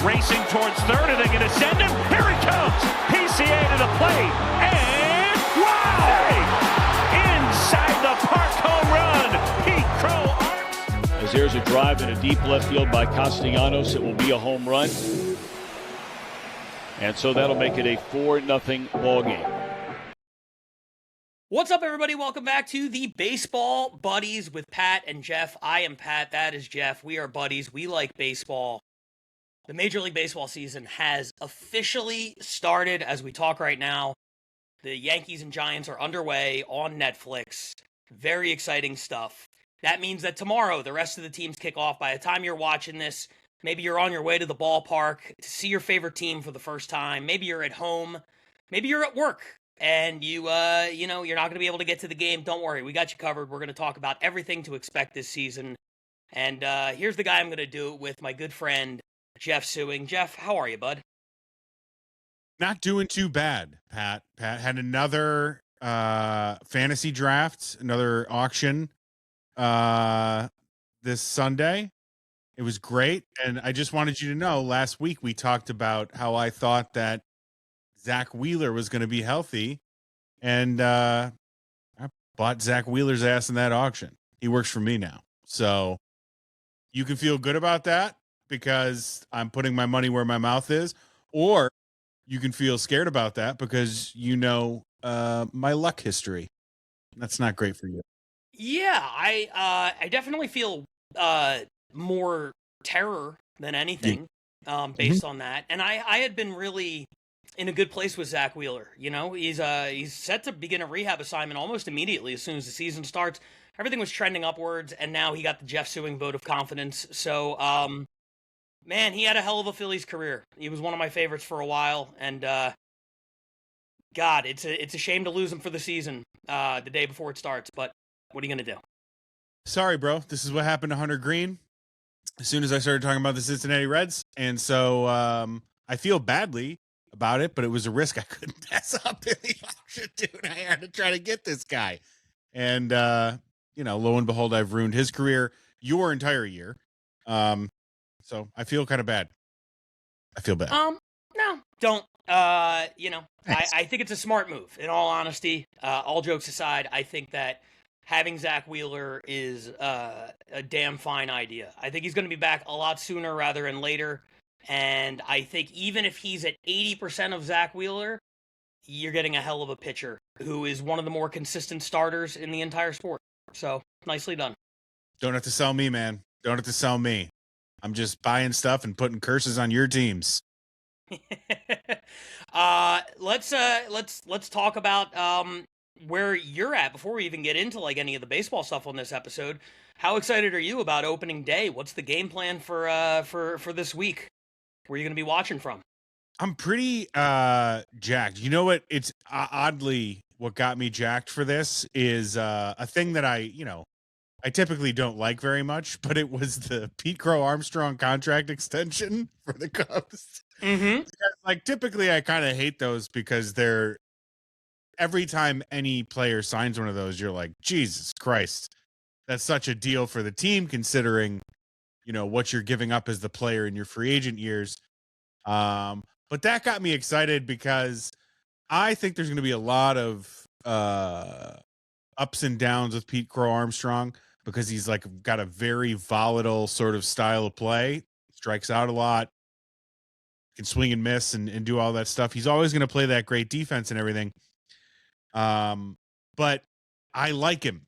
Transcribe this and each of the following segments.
racing towards third. Are they going to send him? Here he comes. PCA to the plate. And wow! Hey! Inside the park home run. Pete Crow. As there's a drive in a deep left field by Castellanos, it will be a home run. And so that'll make it a 4-0 ball game. What's up, everybody? Welcome back to the Baseball Buddies with Pat and Jeff. I am Pat. That is Jeff. We are buddies. We like baseball. The Major League Baseball season has officially started as we talk right now. The Yankees and Giants are underway on Netflix. Very exciting stuff. That means that tomorrow, the rest of the teams kick off. By the time you're watching this, maybe you're on your way to the ballpark to see your favorite team for the first time. Maybe you're at home. Maybe you're at work. And you're not going to be able to get to the game. Don't worry, we got you covered. We're going to talk about everything to expect this season. And here's the guy I'm going to do it with, my good friend, Jeff Suing. Jeff, how are you, bud? Not doing too bad, Pat. Pat had another fantasy draft, another auction this Sunday. It was great. And I just wanted you to know, last week we talked about how I thought that Zach Wheeler was going to be healthy, and I bought Zach Wheeler's ass in that auction. He works for me now. So you can feel good about that because I'm putting my money where my mouth is, or you can feel scared about that because my luck history. That's not great for you. Yeah, I definitely feel more terror than anything based on that. And I had been really in a good place with Zach Wheeler. You know, he's set to begin a rehab assignment almost immediately as soon as the season starts. Everything was trending upwards, and now he got the Jeff Suing vote of confidence. So, man, he had a hell of a Phillies career. He was one of my favorites for a while, and God, it's a shame to lose him for the season the day before it starts. But what are you gonna do? Sorry, bro. This is what happened to Hunter Green as soon as I started talking about the Cincinnati Reds, and so I feel badly about it, but it was a risk I couldn't pass up in the auction, dude. I had to try to get this guy. And, lo and behold, I've ruined his career, your entire year. So I feel kind of bad. I feel bad. No, don't. I think it's a smart move, in all honesty. All jokes aside, I think that having Zach Wheeler is a damn fine idea. I think he's going to be back a lot sooner rather than later. And I think even if he's at 80% of Zach Wheeler, you're getting a hell of a pitcher who is one of the more consistent starters in the entire sport. So, nicely done. Don't have to sell me, man. Don't have to sell me. I'm just buying stuff and putting curses on your teams. Let's talk about where you're at before we even get into like any of the baseball stuff on this episode. How excited are you about opening day? What's the game plan for this week? Where are you going to be watching from? I'm pretty jacked. You know what? It's oddly what got me jacked for this is a thing that I typically don't like very much, but it was the Pete Crow Armstrong contract extension for the Cubs. Mm-hmm. Like typically I kind of hate those because every time any player signs one of those, you're like, Jesus Christ, that's such a deal for the team considering what you're giving up as the player in your free agent years. But that got me excited because I think there's going to be a lot of ups and downs with Pete Crow Armstrong because he's like got a very volatile sort of style of play, strikes out a lot, can swing and miss and do all that stuff. He's always going to play that great defense and everything. But I like him.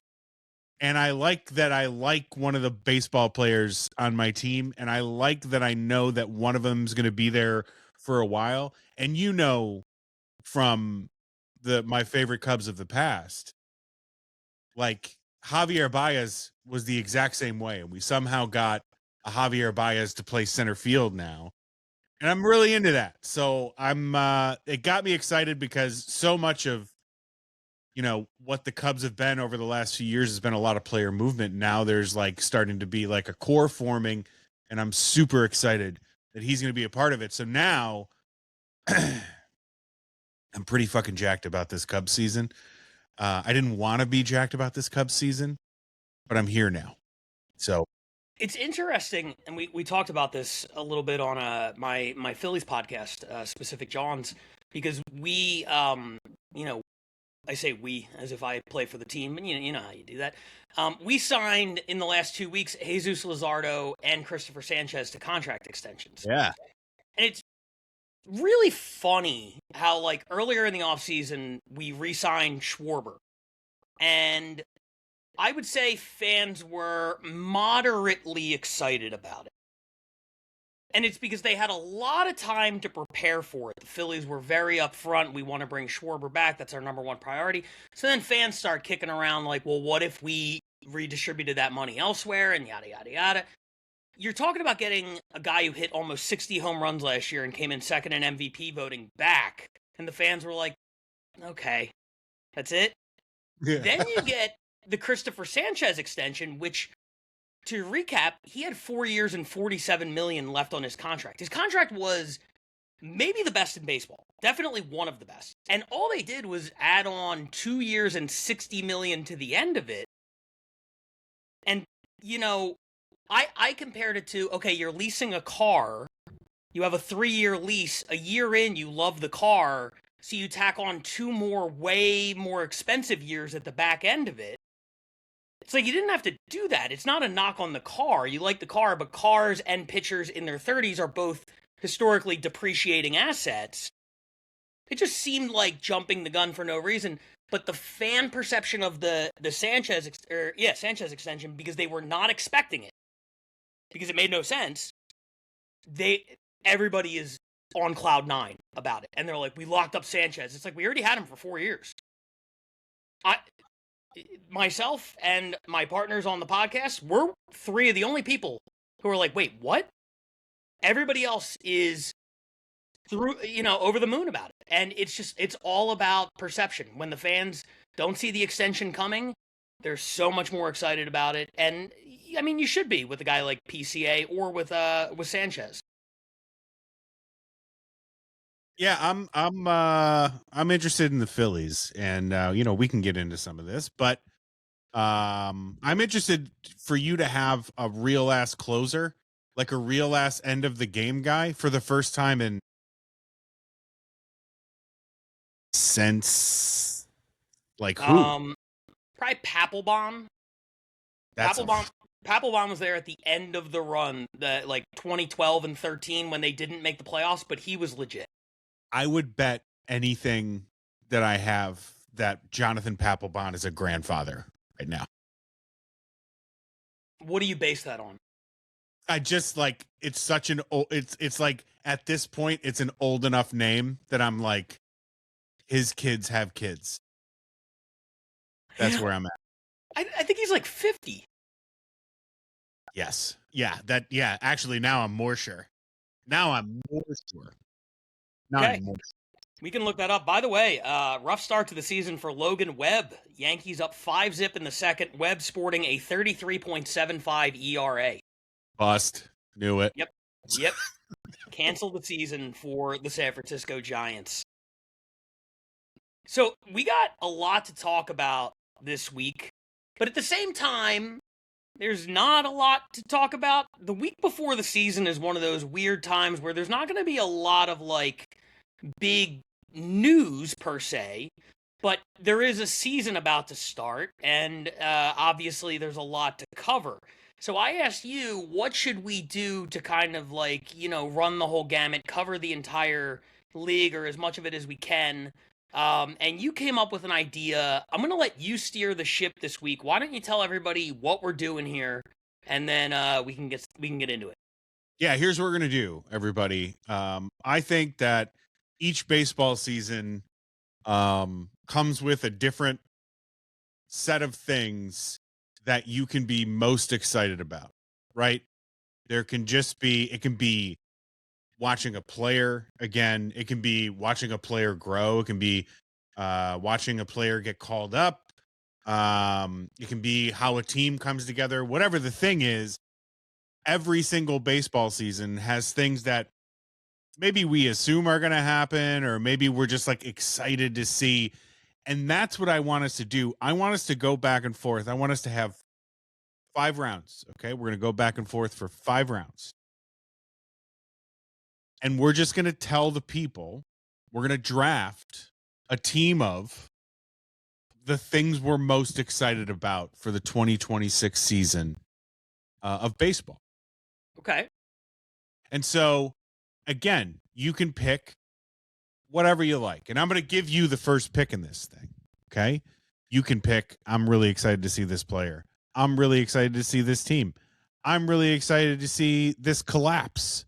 And I like that I like one of the baseball players on my team. And I like that I know that one of them is going to be there for a while. And from my favorite Cubs of the past, like Javier Baez was the exact same way. And we somehow got a Javier Baez to play center field now. And I'm really into that. So it got me excited because so much of, what the Cubs have been over the last few years has been a lot of player movement. Now there's like starting to be like a core forming, and I'm super excited that he's going to be a part of it. So now I'm pretty fucking jacked about this Cubs season. I didn't want to be jacked about this Cubs season, but I'm here now. So It's interesting, and we talked about this a little bit on my Phillies podcast, Specific Johns, because we, you know, I say we as if I play for the team, and you know how you do that. We signed in the last 2 weeks Jesus Luzardo and Christopher Sanchez to contract extensions. Yeah. And it's really funny how, like, earlier in the offseason, we re-signed Schwarber. And I would say fans were moderately excited about it. And it's because they had a lot of time to prepare for it. The Phillies were very upfront. We want to bring Schwarber back. That's our number one priority. So then fans start kicking around like, well, what if we redistributed that money elsewhere and yada, yada, yada. You're talking about getting a guy who hit almost 60 home runs last year and came in second in MVP voting back. And the fans were like, okay, that's it. Yeah. Then you get the Christopher Sanchez extension, which, to recap, he had 4 years and $47 million left on his contract. His contract was maybe the best in baseball, definitely one of the best. And all they did was add on 2 years and $60 million to the end of it. And, you know, I compared it to, okay, you're leasing a car. You have a 3-year lease. A year in, you love the car. So you tack on 2 more, way more expensive years at the back end of it. It's like you didn't have to do that. It's not a knock on the car. You like the car, but cars and pitchers in their 30s are both historically depreciating assets. It just seemed like jumping the gun for no reason. But the fan perception of the Sanchez extension, because they were not expecting it, because it made no sense, everybody is on cloud 9 about it. And they're like, we locked up Sanchez. It's like, we already had him for 4 years. Myself and my partners on the podcast, we're 3 of the only people who are like, wait, what? Everybody else is over the moon about it. And it's all about perception. When the fans don't see the extension coming, they're so much more excited about it. And I mean, you should be with a guy like PCA or with Sanchez. Yeah, I'm interested in the Phillies, and we can get into some of this, but I'm interested for you to have a real ass closer, like a real ass end of the game guy for the first time since like who? Probably Papelbon. Papelbon was there at the end of the run, like 2012 and 13 when they didn't make the playoffs, but he was legit. I would bet anything that I have that Jonathan Papelbon is a grandfather right now. What do you base that on? I just like, it's such an old, it's like at this point, it's an old enough name that I'm like, his kids have kids. That's where I'm at. I think he's like 50. Yes. Yeah. Actually, now I'm more sure. Okay. We can look that up. By the way, rough start to the season for Logan Webb. Yankees up 5-0 in the second. Webb sporting a 33.75 ERA. Bust. Knew it. Yep. Canceled the season for the San Francisco Giants. So we got a lot to talk about this week, but at the same time, there's not a lot to talk about. The week before the season is one of those weird times where there's not going to be a lot of like big news per se, but there is a season about to start, and obviously there's a lot to cover. So I asked you, what should we do to kind of like, run the whole gamut, cover the entire league or as much of it as we can? And you came up with an idea. I'm going to let you steer the ship this week. Why don't you tell everybody what we're doing here, and then we can get into it. Yeah, here's what we're going to do, everybody. I think that each baseball season comes with a different set of things that you can be most excited about, right? It can be watching a player again. It can be watching a player grow. It can be watching a player get called up. It can be how a team comes together. Whatever the thing is, every single baseball season has things that maybe we assume are going to happen, or maybe we're just like excited to see. And that's what I want us to do. I want us to go back and forth. I want us to have 5 rounds. Okay, we're going to go back and forth for 5 rounds. And we're just going to tell the people, we're going to draft a team of the things we're most excited about for the 2026 season of baseball. Okay. And so, again, you can pick whatever you like. And I'm going to give you the first pick in this thing. Okay. You can pick, I'm really excited to see this player. I'm really excited to see this team. I'm really excited to see this collapse.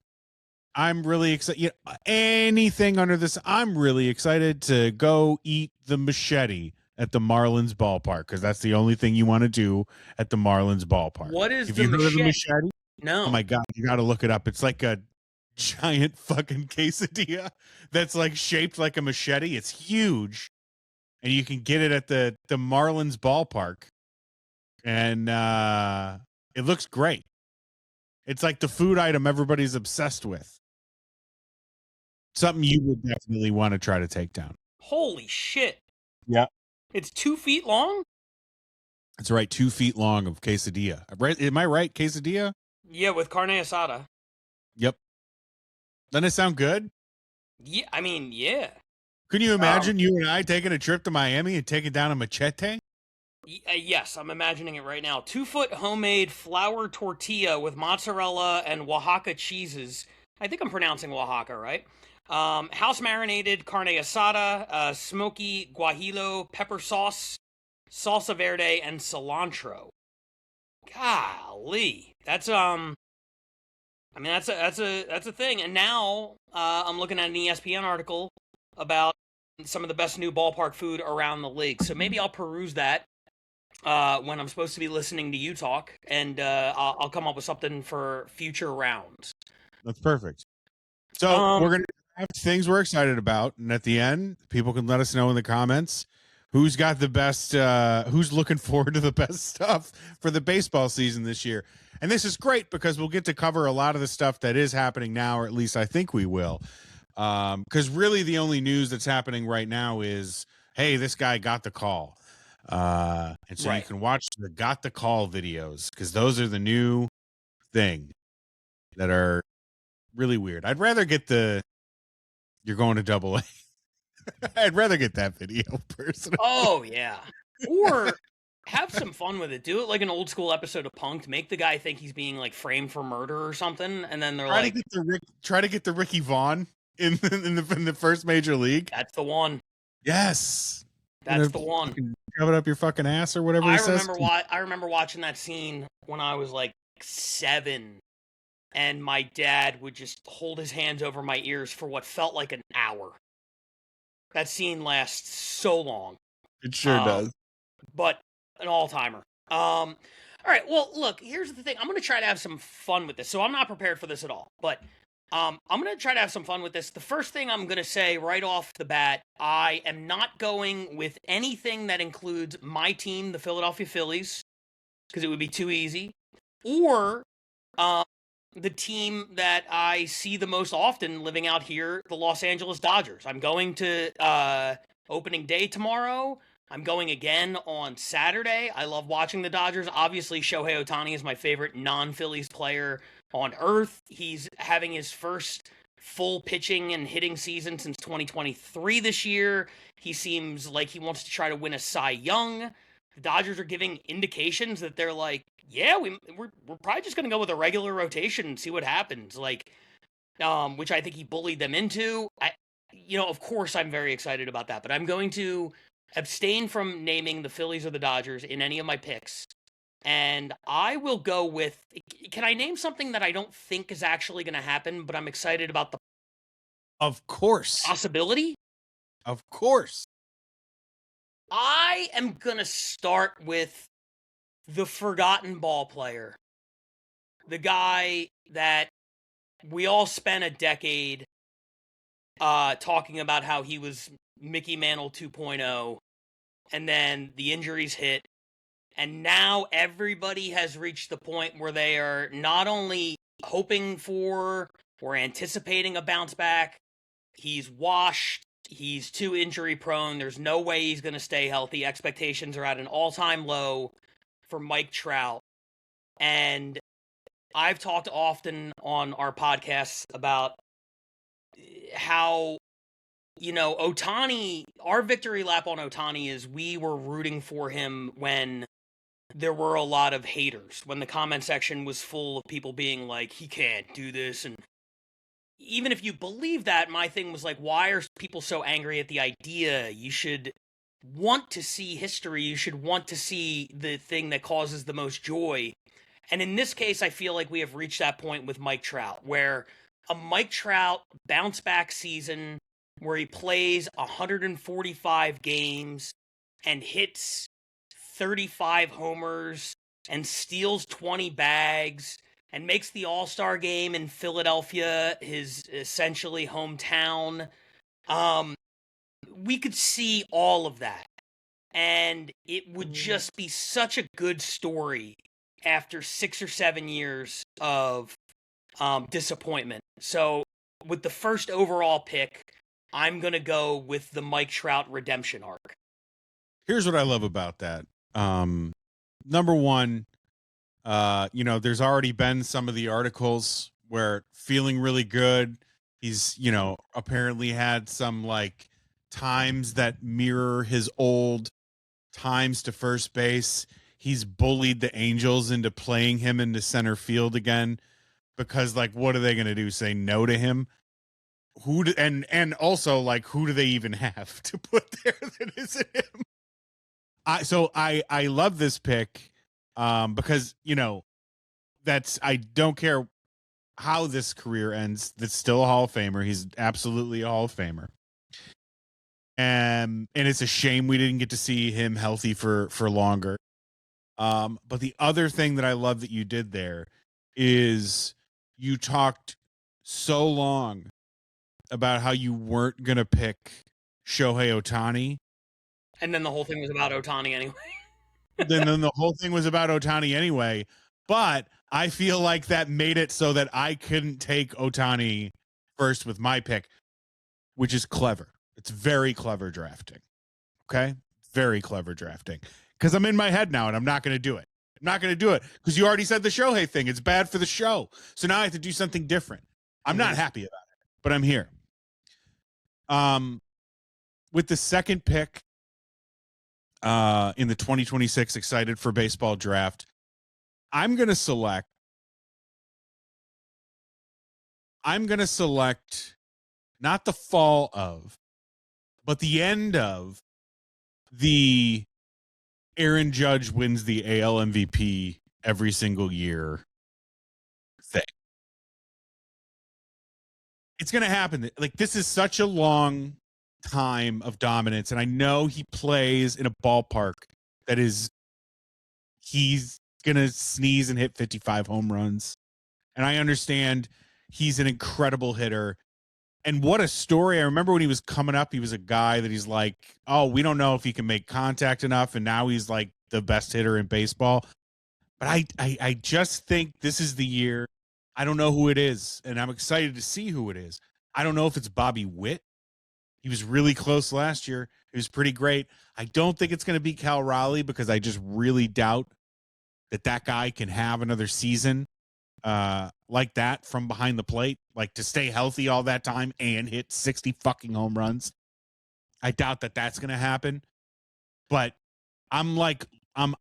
I'm really excited. Anything under this. I'm really excited to go eat the machete at the Marlins ballpark because that's the only thing you want to do at the Marlins ballpark. What is Have the you heard of the machete? machete? No. Oh my God, you got to look it up. It's like a giant fucking quesadilla that's like shaped like a machete. It's huge. And you can get it at the Marlins ballpark. And it looks great. It's like the food item everybody's obsessed with. Something you would definitely want to try to take down. Holy shit. Yeah. It's 2 feet long? That's right. 2 feet long of quesadilla. Right? Am I right? Quesadilla? Yeah, with carne asada. Yep. Doesn't it sound good? Yeah, I mean, yeah. Can you imagine you and I taking a trip to Miami and taking down a machete? Yes, I'm imagining it right now. 2-foot homemade flour tortilla with mozzarella and Oaxaca cheeses. I think I'm pronouncing Oaxaca, right? House marinated carne asada, smoky guajillo pepper sauce, salsa verde, and cilantro. Golly, that's I mean that's a thing. And now I'm looking at an ESPN article about some of the best new ballpark food around the league. So maybe I'll peruse that when I'm supposed to be listening to you talk, and I'll come up with something for future rounds. That's perfect. So we're going to have things we're excited about. And at the end, people can let us know in the comments who's got the best, who's looking forward to the best stuff for the baseball season this year. And this is great because we'll get to cover a lot of the stuff that is happening now, or at least I think we will. Because really the only news that's happening right now is, hey, this guy got the call. And so you can watch the got the call videos because those are the new thing that are really weird. I'd rather get the you're going to double A. I'd rather get that video personally. Oh yeah. Or have some fun with it. Do it like an old school episode of Punk'd. Make the guy think he's being like framed for murder or something, and then they're try to get the Ricky Vaughn in the first major league. That's the one. Yes. That's the one. Shove it up your fucking ass or whatever. I remember watching that scene when I was like 7, and my dad would just hold his hands over my ears for what felt like an hour. That scene lasts so long. It sure does. But an all-timer. All right, well, look, here's the thing. I'm going to try to have some fun with this. So I'm not prepared for this at all. But I'm going to try to have some fun with this. The first thing I'm going to say right off the bat, I am not going with anything that includes my team, the Philadelphia Phillies, because it would be too easy, or the team that I see the most often living out here, the Los Angeles Dodgers. I'm going to opening day tomorrow. I'm going again on Saturday. I love watching the Dodgers. Obviously, Shohei Ohtani is my favorite non-Phillies player on earth. He's having his first full pitching and hitting season since 2023 this year. He seems like he wants to try to win a Cy Young. The Dodgers are giving indications that they're like, yeah, we're probably just going to go with a regular rotation and see what happens. Like, which I think he bullied them into. Of course I'm very excited about that, but I'm going to abstain from naming the Phillies or the Dodgers in any of my picks. And I will go with, can I name something that I don't think is actually going to happen, but I'm excited about the Of course. possibility? Of course. I am going to start with the forgotten ball player. The guy that we all spent a decade talking about how he was Mickey Mantle 2.0, and then the injuries hit, and now everybody has reached the point where they are not only hoping for or anticipating a bounce back, he's washed, he's too injury prone, there's no way he's going to stay healthy, expectations are at an all-time low for Mike Trout. And I've talked often on our podcasts about how, Ohtani, our victory lap on Ohtani is we were rooting for him when there were a lot of haters, when the comment section was full of people being like, he can't do this. And even if you believe that, my thing was like, why are people so angry at the idea? You should want to see history. You should want to see the thing that causes the most joy. And in this case, I feel like we have reached that point with Mike Trout, where a Mike Trout bounce back season where he plays 145 games and hits 35 homers and steals 20 bags and makes the All-Star game in Philadelphia his essentially hometown. We could see all of that. And it would just be such a good story after 6 or 7 years of disappointment. So with the first overall pick, I'm going to go with the Mike Trout redemption arc. Here's what I love about that. Number one, there's already been some of the articles where feeling really good. He's, apparently had some like times that mirror his old times to first base. He's bullied the Angels into playing him into center field again because, like, what are they going to do? Say no to him? And also, like, who do they even have to put there that isn't him? I love this pick because, I don't care how this career ends. That's still a Hall of Famer. He's absolutely a Hall of Famer. And it's a shame we didn't get to see him healthy for longer. But the other thing that I love that you did there is you talked so long about how you weren't going to pick Shohei Ohtani. And then the whole thing was about Ohtani anyway. then the whole thing was about Ohtani anyway. But I feel like that made it so that I couldn't take Ohtani first with my pick, which is clever. It's very clever drafting. Okay? Very clever drafting. Because I'm in my head now and I'm not going to do it. I'm not going to do it because you already said the Shohei thing. It's bad for the show. So now I have to do something different. I'm not happy about it, but I'm here. With the second pick in the 2026 Excited for Baseball draft, I'm going to select not the fall of, but the end of the Aaron Judge wins the AL MVP every single year thing. It's going to happen. Like, this is such a long time of dominance, and I know he plays in a ballpark that he's going to sneeze and hit 55 home runs. And I understand he's an incredible hitter. And what a story. I remember when he was coming up, he was a guy that he's like, oh, we don't know if he can make contact enough. And now he's like the best hitter in baseball. But I just think this is the year. I don't know who it is. And I'm excited to see who it is. I don't know if it's Bobby Witt. He was really close last year. He was pretty great. I don't think it's going to be Cal Raleigh because I just really doubt that guy can have another season like that from behind the plate, like to stay healthy all that time and hit 60 fucking home runs. I doubt that that's going to happen. But I'm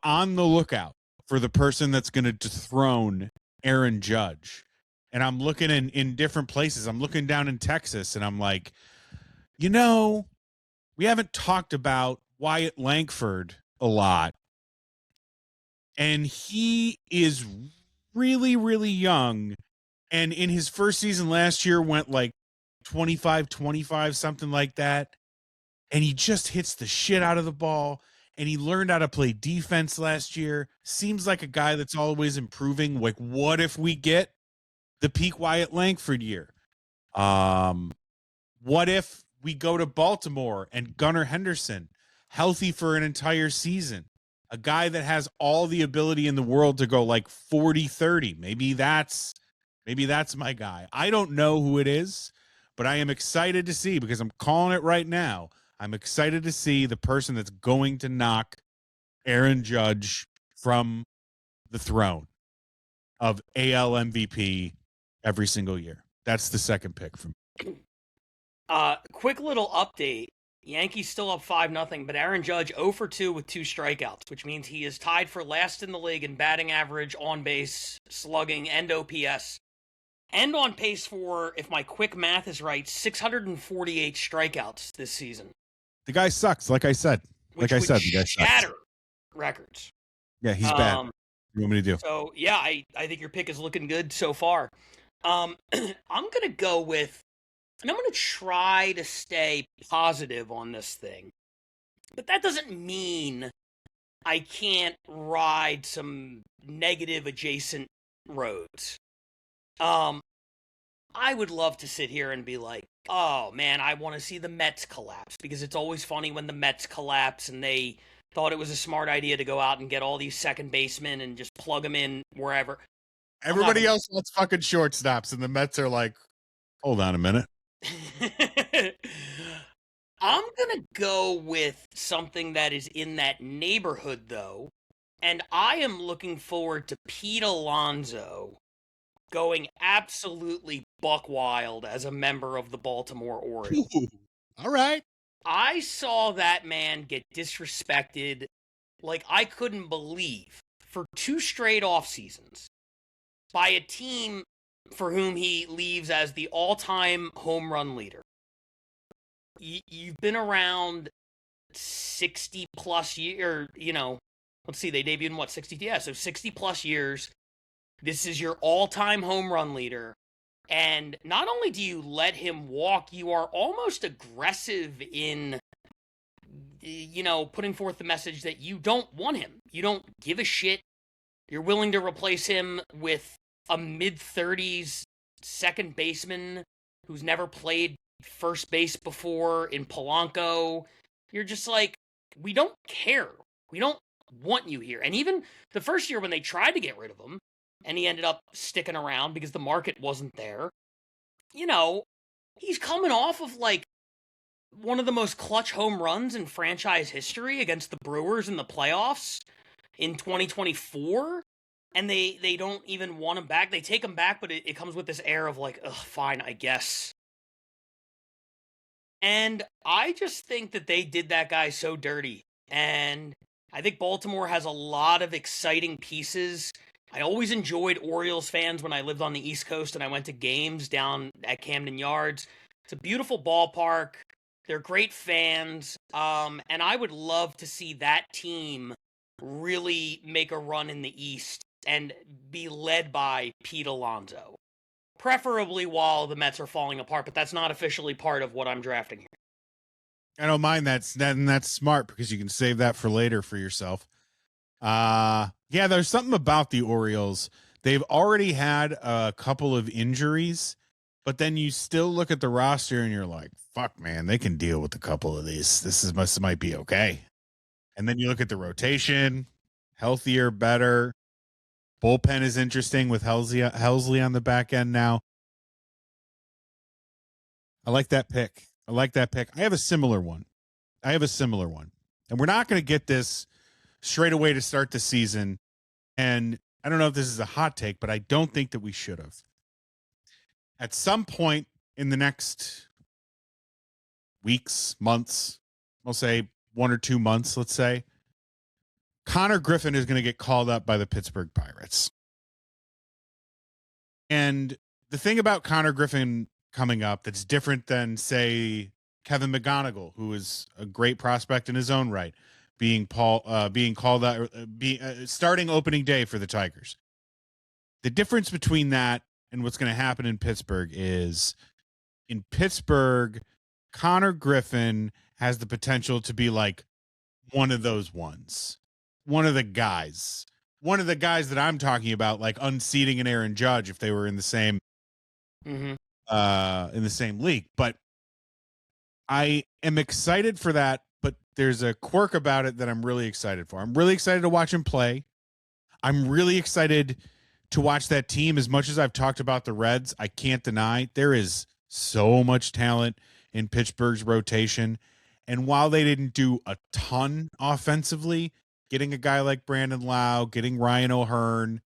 on the lookout for the person that's going to dethrone Aaron Judge. And I'm looking in different places. I'm looking down in Texas and I'm like, we haven't talked about Wyatt Langford a lot. And he is really, really young. And in his first season last year went like 25, something like that. And he just hits the shit out of the ball. And he learned how to play defense last year. Seems like a guy that's always improving. Like, what if we get the peak Wyatt Langford year? What if we go to Baltimore and Gunnar Henderson healthy for an entire season? A guy that has all the ability in the world to go like 40-30. Maybe that's my guy. I don't know who it is, but I am excited to see, because I'm calling it right now. I'm excited to see the person that's going to knock Aaron Judge from the throne. of AL MVP every single year. That's the second pick from me. Quick little update. Yankees still up 5-0, but Aaron Judge 0 for 2 with 2 strikeouts, which means he is tied for last in the league in batting average, on base, slugging, and OPS. And on pace for, if my quick math is right, 648 strikeouts this season. The guy sucks, like I said. The guy sucks. Shatter records. Yeah, he's bad. What do you want me to do? So, yeah, I think your pick is looking good so far. I'm going to go with, and I'm going to try to stay positive on this thing. But that doesn't mean I can't ride some negative adjacent roads. I would love to sit here and be like, oh man, I want to see the Mets collapse, because it's always funny when the Mets collapse and they thought it was a smart idea to go out and get all these second basemen and just plug them in wherever. Everybody else wants fucking shortstops, and the Mets are like, hold on a minute. I'm going to go with something that is in that neighborhood, though, and I am looking forward to Pete Alonso going absolutely buck wild as a member of the Baltimore Orioles. All right. I saw that man get disrespected like I couldn't believe for 2 straight off seasons by a team for whom he leaves as the all-time home run leader. You've been around 60 plus years, let's see, they debuted in what, 60? Yeah, so 60 plus years. This is your all-time home run leader. And not only do you let him walk, you are almost aggressive in, putting forth the message that you don't want him. You don't give a shit. You're willing to replace him with a mid-30s second baseman who's never played first base before in Polanco. You're just like, we don't care. We don't want you here. And even the first year when they tried to get rid of him, and he ended up sticking around because the market wasn't there, he's coming off of, like, one of the most clutch home runs in franchise history against the Brewers in the playoffs in 2024, and they don't even want him back. They take him back, but it comes with this air of, like, ugh, fine, I guess. And I just think that they did that guy so dirty, and I think Baltimore has a lot of exciting pieces. I always enjoyed Orioles fans when I lived on the East Coast and I went to games down at Camden Yards. It's a beautiful ballpark. They're great fans. And I would love to see that team really make a run in the East and be led by Pete Alonso. Preferably while the Mets are falling apart, but that's not officially part of what I'm drafting here. I don't mind that, and that's smart because you can save that for later for yourself. Yeah, there's something about the Orioles. They've already had a couple of injuries, but then you still look at the roster and you're like, fuck, man, they can deal with a couple of these. This might be okay. And then you look at the rotation, healthier, better. Bullpen is interesting with Helsley on the back end now. I like that pick. I have a similar one. And we're not going to get this straight away to start the season. And I don't know if this is a hot take, but I don't think that we should have. At some point in the next weeks, months, I'll say 1 or 2 months, let's say, Connor Griffin is going to get called up by the Pittsburgh Pirates. And the thing about Connor Griffin coming up that's different than, say, Kevin McGonigal, who is a great prospect in his own right, being called out, starting opening day for the Tigers. The difference between that and what's going to happen in Pittsburgh is, in Pittsburgh, Connor Griffin has the potential to be like one of those ones, one of the guys that I'm talking about, like unseating an Aaron Judge if they were in the same, in the same league. But I am excited for that. But there's a quirk about it that I'm really excited for. I'm really excited to watch him play. I'm really excited to watch that team. As much as I've talked about the Reds, I can't deny there is so much talent in Pittsburgh's rotation. And while they didn't do a ton offensively, getting a guy like Brandon Lau, getting Ryan O'Hearn,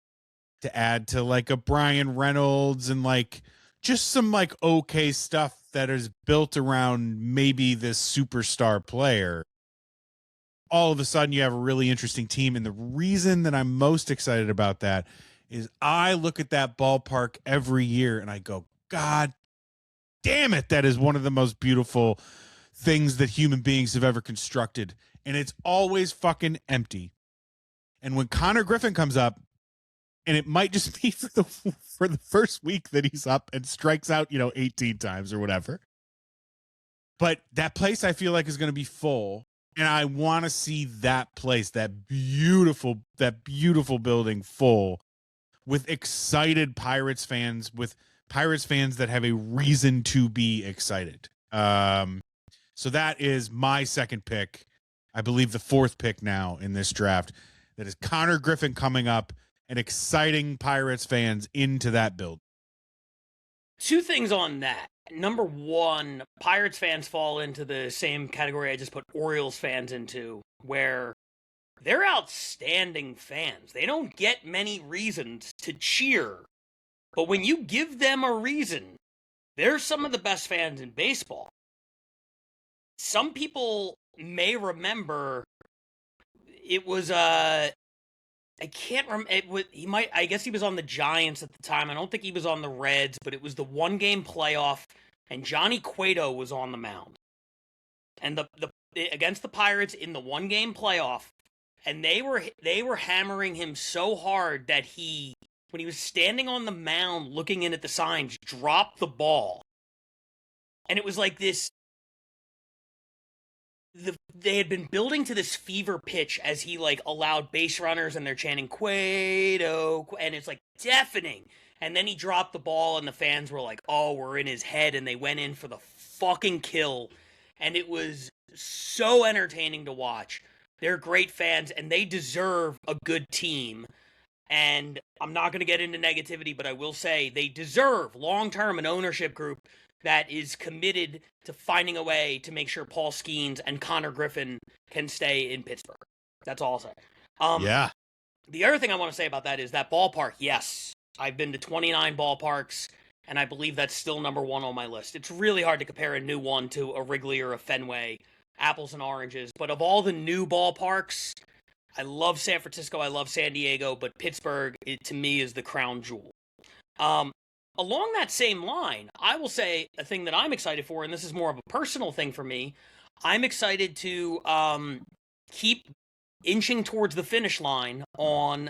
to add to like a Brian Reynolds and like just some like okay stuff that is built around maybe this superstar player, all of a sudden you have a really interesting team. And the reason that I'm most excited about that is I look at that ballpark every year and I go, God damn it, that is one of the most beautiful things that human beings have ever constructed. And it's always fucking empty. And when Connor Griffin comes up, and it might just be for the first week that he's up and strikes out, 18 times or whatever. But that place I feel like is going to be full. And I want to see that place, that beautiful building full with excited Pirates fans, with Pirates fans that have a reason to be excited. So that is my second pick. I believe the fourth pick now in this draft. That is Connor Griffin coming up and exciting Pirates fans into that build. Two things on that. Number one, Pirates fans fall into the same category I just put Orioles fans into, where they're outstanding fans. They don't get many reasons to cheer, but when you give them a reason, they're some of the best fans in baseball. Some people may remember it was I can't remember. I guess he was on the Giants at the time. I don't think he was on the Reds, but it was the one-game playoff, and Johnny Cueto was on the mound, and the against the Pirates in the one-game playoff, and they were hammering him so hard that when he was standing on the mound looking in at the signs, dropped the ball, and it was like this. They had been building to this fever pitch as he like allowed base runners and they're chanting Cueto, and it's like deafening. And then he dropped the ball and the fans were like, oh, we're in his head, and they went in for the fucking kill. And it was so entertaining to watch. They're great fans and they deserve a good team. And I'm not going to get into negativity, but I will say they deserve long-term an ownership group that is committed to finding a way to make sure Paul Skeens and Connor Griffin can stay in Pittsburgh. That's all I'll say. Yeah. The other thing I want to say about that is that ballpark, yes, I've been to 29 ballparks, and I believe that's still number one on my list. It's really hard to compare a new one to a Wrigley or a Fenway, apples and oranges. But of all the new ballparks, I love San Francisco, I love San Diego, but Pittsburgh, to me, is the crown jewel. Along that same line, I will say a thing that I'm excited for, and this is more of a personal thing for me. I'm excited to keep inching towards the finish line on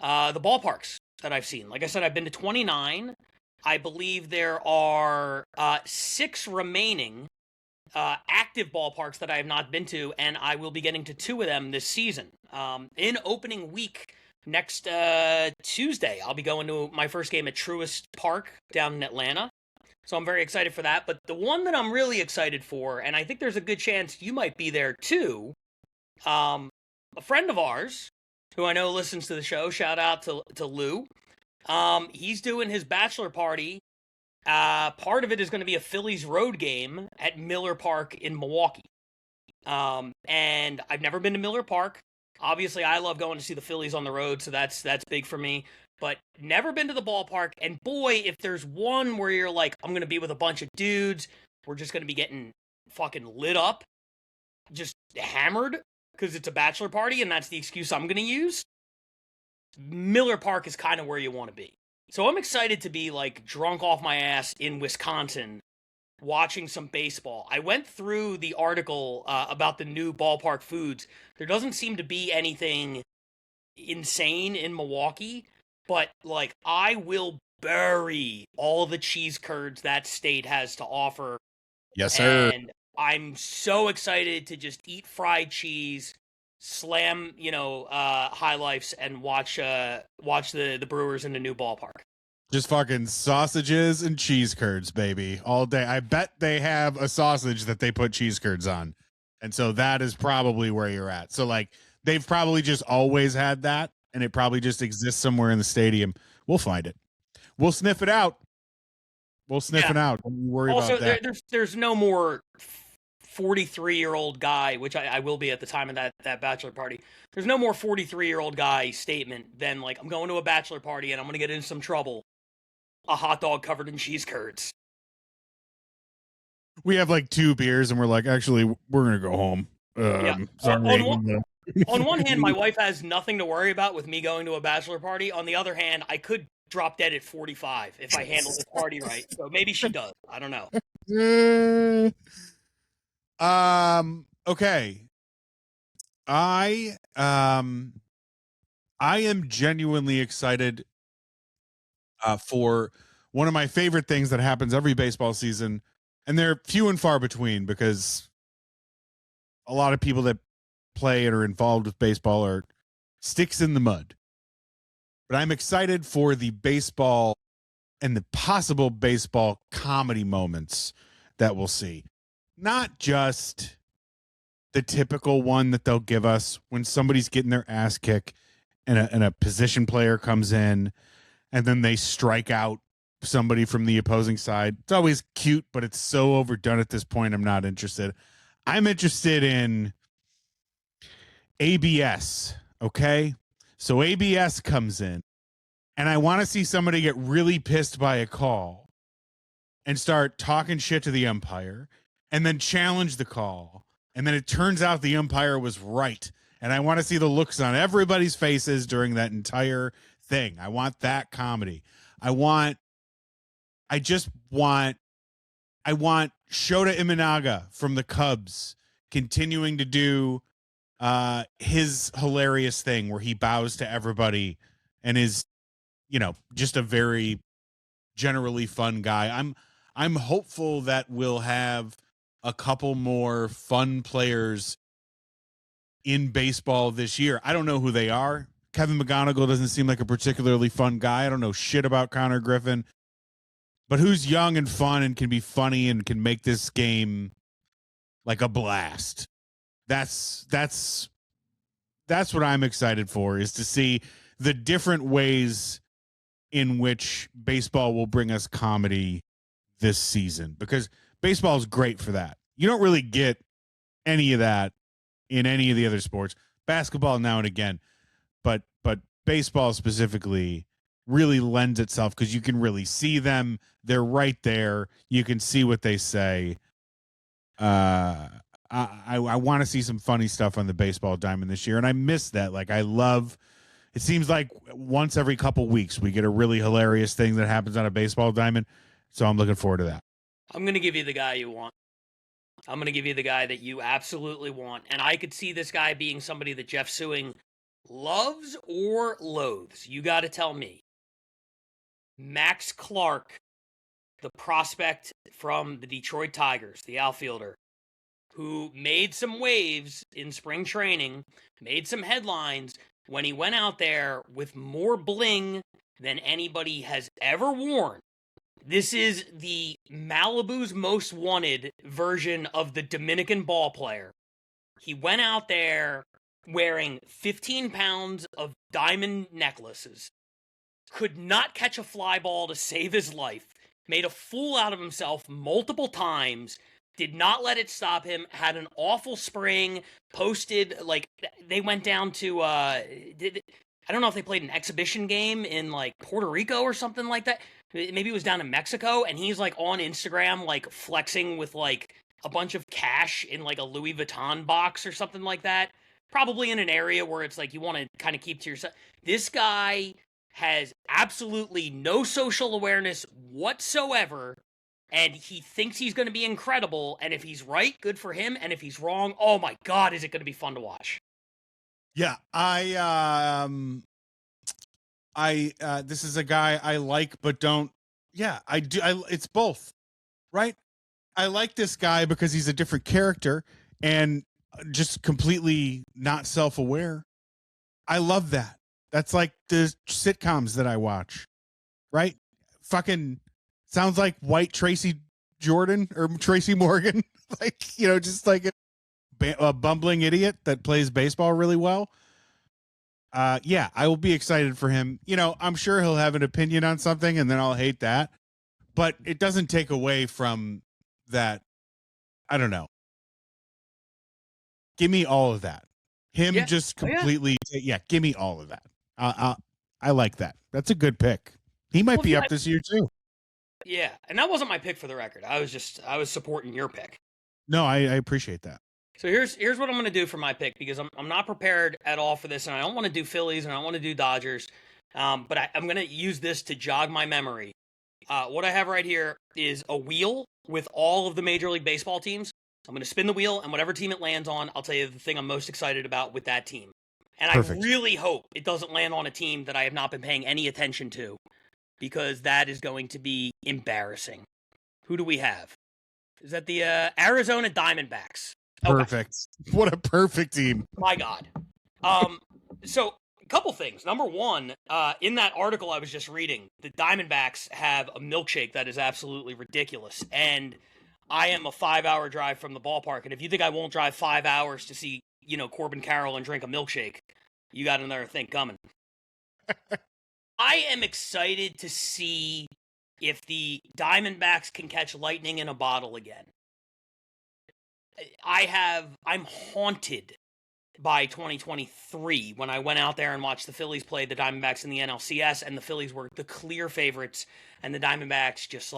the ballparks that I've seen. Like I said, I've been to 29. I believe there are 6 remaining active ballparks that I have not been to, and I will be getting to 2 of them this season. In opening week, next Tuesday, I'll be going to my first game at Truist Park down in Atlanta. So I'm very excited for that. But the one that I'm really excited for, and I think there's a good chance you might be there too, a friend of ours, who I know listens to the show, shout out to Lou, he's doing his bachelor party. Part of it is going to be a Phillies road game at Miller Park in Milwaukee. And I've never been to Miller Park. Obviously, I love going to see the Phillies on the road, so that's big for me. But never been to the ballpark, and boy, if there's one where you're like, I'm going to be with a bunch of dudes, we're just going to be getting fucking lit up, just hammered, because it's a bachelor party, and that's the excuse I'm going to use, Miller Park is kind of where you want to be. So I'm excited to be, like, drunk off my ass in Wisconsin, watching some baseball. I went through the article about the new ballpark foods. There doesn't seem to be anything insane in Milwaukee, but like I will bury all the cheese curds that state has to offer. Yes, sir. And I'm so excited to just eat fried cheese, slam, high lifes, and watch the Brewers in the new ballpark. Just fucking sausages and cheese curds, baby, all day. I bet they have a sausage that they put cheese curds on. And so that is probably where you're at. So like they've probably just always had that, and it probably just exists somewhere in the stadium. We'll find it. We'll sniff it out. We'll sniff it out. Don't worry also, about that. There's no more 43-year-old guy, which I will be at the time of that bachelor party. There's no more 43-year-old guy statement than like, I'm going to a bachelor party and I'm going to get in some trouble. A hot dog covered in cheese curds. We have like 2 beers and we're like, actually, we're going to go home. Yeah. Sorry. On one hand, my wife has nothing to worry about with me going to a bachelor party. On the other hand, I could drop dead at 45 if I handle this party right. So maybe she does. I don't know. Okay. I am genuinely excited for one of my favorite things that happens every baseball season, and they're few and far between because a lot of people that play and are involved with baseball are sticks in the mud. But I'm excited for the baseball and the possible baseball comedy moments that we'll see. Not just the typical one that they'll give us when somebody's getting their ass kicked and a position player comes in and then they strike out somebody from the opposing side. It's always cute, but it's so overdone at this point. I'm not interested. I'm interested in ABS. Okay. So ABS comes in and I want to see somebody get really pissed by a call and start talking shit to the umpire and then challenge the call. And then it turns out the umpire was right. And I want to see the looks on everybody's faces during that entire thing. I want that comedy. I want Shota Imanaga from the Cubs continuing to do his hilarious thing where he bows to everybody and is, just a very generally fun guy. I'm hopeful that we'll have a couple more fun players in baseball this year. I don't know who they are. Kevin McGonigal doesn't seem like a particularly fun guy. I don't know shit about Connor Griffin. But who's young and fun and can be funny and can make this game like a blast? That's what I'm excited for, is to see the different ways in which baseball will bring us comedy this season, because baseball is great for that. You don't really get any of that in any of the other sports. Basketball now and again, but baseball specifically really lends itself because you can really see them. They're right there. You can see what they say. I want to see some funny stuff on the baseball diamond this year, and I miss that. Like, it seems like once every couple weeks we get a really hilarious thing that happens on a baseball diamond. So I'm looking forward to that. I'm going to give you the guy you want. I'm going to give you the guy that you absolutely want. And I could see this guy being somebody that Jeff Suing loves or loathes. You got to tell me. Max Clark, the prospect from the Detroit Tigers, the outfielder, who made some waves in spring training, made some headlines when he went out there with more bling than anybody has ever worn. This is the Malibu's Most Wanted version of the Dominican ball player. He went out there wearing 15 pounds of diamond necklaces, could not catch a fly ball to save his life, made a fool out of himself multiple times, did not let it stop him, had an awful spring, posted, like, they went down to, I don't know if they played an exhibition game in, like, Puerto Rico or something like that. Maybe it was down in Mexico, and he's, like, on Instagram, like, flexing with, like, a bunch of cash in, like, a Louis Vuitton box or something like that. Probably in an area where it's, like, you want to kind of keep to yourself. This guy has absolutely no social awareness whatsoever, and he thinks he's going to be incredible, and if he's right, good for him, and if he's wrong, oh my God, is it going to be fun to watch. Yeah, this is a guy I like but don't. Yeah, I do. It's both, right? I like this guy because he's a different character and just completely not self-aware. I love that. That's like the sitcoms that I watch, right? Fucking sounds like white Tracy Jordan or Tracy Morgan. Like, just like a bumbling idiot that plays baseball really well. Yeah, I will be excited for him. I'm sure he'll have an opinion on something and then I'll hate that. But it doesn't take away from that. I don't know. Give me all of that. Him Yeah. just Oh, yeah. completely, give me all of that. I like that. That's a good pick. He might be up this year too. Yeah, and that wasn't my pick for the record. I was supporting your pick. No, I appreciate that. So here's what I'm going to do for my pick, because I'm not prepared at all for this, and I don't want to do Phillies and I don't want to do Dodgers, but I'm going to use this to jog my memory. What I have right here is a wheel with all of the Major League Baseball teams. I'm going to spin the wheel, and whatever team it lands on, I'll tell you the thing I'm most excited about with that team. And Perfect. I really hope it doesn't land on a team that I have not been paying any attention to, because that is going to be embarrassing. Who do we have? Is that the Arizona Diamondbacks? Okay. Perfect. What a perfect team. My God. So a couple things. Number one, in that article I was just reading, the Diamondbacks have a milkshake that is absolutely ridiculous. And I am a 5-hour drive from the ballpark. And if you think I won't drive 5 hours to see, Corbin Carroll and drink a milkshake, you got another thing coming. I am excited to see if the Diamondbacks can catch lightning in a bottle again. I'm haunted by 2023 when I went out there and watched the Phillies play the Diamondbacks in the NLCS, and the Phillies were the clear favorites, and the Diamondbacks just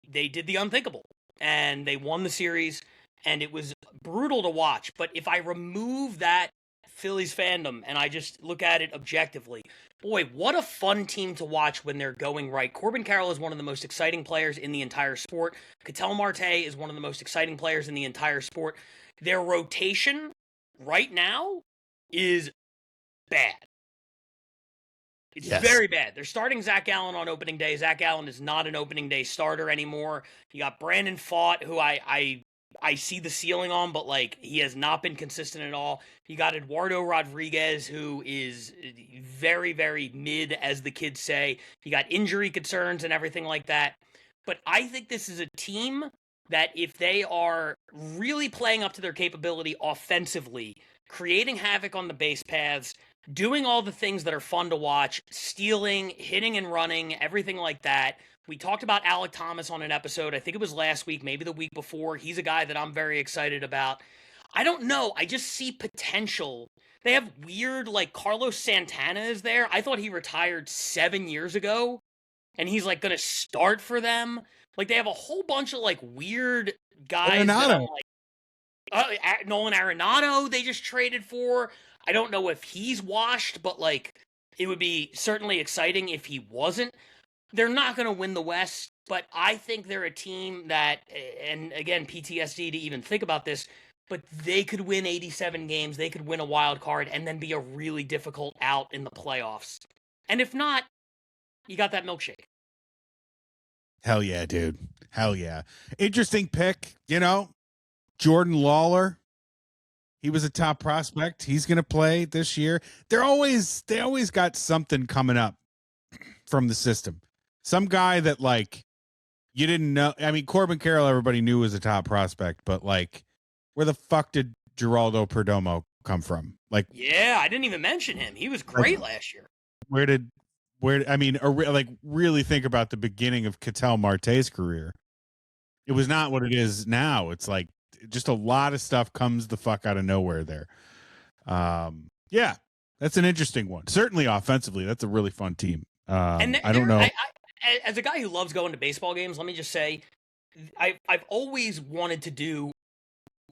they did the unthinkable, and they won the series, and it was brutal to watch. But if I remove that Phillies fandom and I just look at it objectively, boy, what a fun team to watch when they're going right. Corbin Carroll is one of the most exciting players in the entire sport. Ketel Marte is one of the most exciting players in the entire sport. Their rotation right now is bad. It's very bad. They're starting Zach Allen on opening day. Zach Allen is not an opening day starter anymore. You got Brandon Pfaadt, who I see the ceiling on, but he has not been consistent at all. You got Eduardo Rodriguez, who is very, very mid, as the kids say. You got injury concerns and everything like that. But I think this is a team that, if they are really playing up to their capability offensively, creating havoc on the base paths, doing all the things that are fun to watch, stealing, hitting and running, everything like that. We talked about Alec Thomas on an episode. I think it was last week, maybe the week before. He's a guy that I'm very excited about. I don't know. I just see potential. They have weird, Carlos Santana is there. I thought he retired 7 years ago, and he's going to start for them. They have a whole bunch of weird guys. Arenado. Nolan Arenado they just traded for. I don't know if he's washed, but it would be certainly exciting if he wasn't. They're not going to win the West, but I think they're a team that, and again, PTSD to even think about this, but they could win 87 games, they could win a wild card, and then be a really difficult out in the playoffs. And if not, you got that milkshake. Hell yeah, dude. Hell yeah. Interesting pick, Jordan Lawler. He was a top prospect. He's going to play this year. They always got something coming up from the system. Some guy that you didn't know. I mean, Corbin Carroll, everybody knew was a top prospect, but where the fuck did Geraldo Perdomo come from? Yeah, I didn't even mention him. He was great last year. Really think about the beginning of Ketel Marte's career. It was not what it is now. It's just a lot of stuff comes the fuck out of nowhere there. Yeah, that's an interesting one. Certainly offensively, that's a really fun team. I don't know. As a guy who loves going to baseball games, let me just say, I've always wanted to do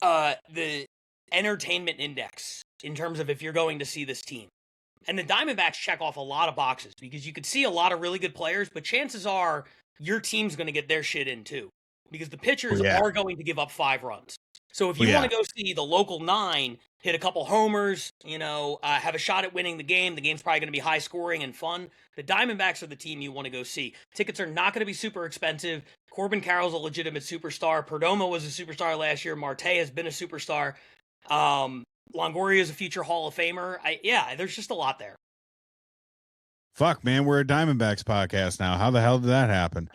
the entertainment index in terms of if you're going to see this team. And the Diamondbacks check off a lot of boxes because you could see a lot of really good players, but chances are your team's going to get their shit in too, because the pitchers are going to give up 5 runs. So if you want to go see the local 9 hit a couple homers, have a shot at winning the game's probably going to be high scoring and fun. The Diamondbacks are the team you want to go see. Tickets are not going to be super expensive. Corbin Carroll's a legitimate superstar. Perdomo was a superstar last year. Marte has been a superstar. Longoria is a future Hall of Famer. There's just a lot there. Fuck, man, we're a Diamondbacks podcast now. How the hell did that happen?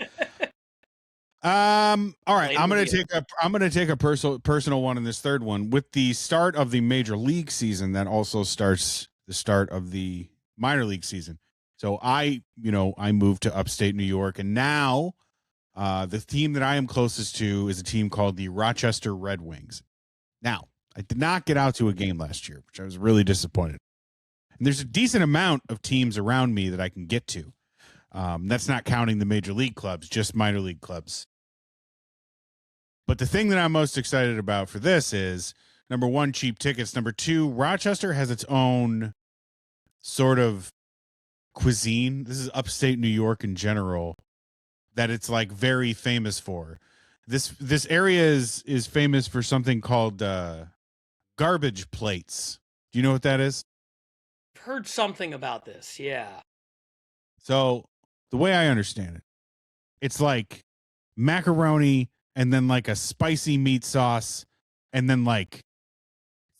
All right, I'm gonna take a personal one in this third one. With the start of the major league season, that also starts the start of the minor league season. So I moved to upstate New York, and now The team that I am closest to is a team called the Rochester Red Wings. Now, I did not get out to a game last year, which I was really disappointed. And there's a decent amount of teams around me that I can get to. That's not counting the major league clubs, just minor league clubs. But the thing that I'm most excited about for this is, number one, cheap tickets. Number two, Rochester has its own sort of cuisine. This is upstate New York in general, that it's like very famous for. This area is famous for something called garbage plates. Do you know what that is? I've heard something about this. Yeah. So the way I understand it, it's like macaroni and then like a spicy meat sauce and then like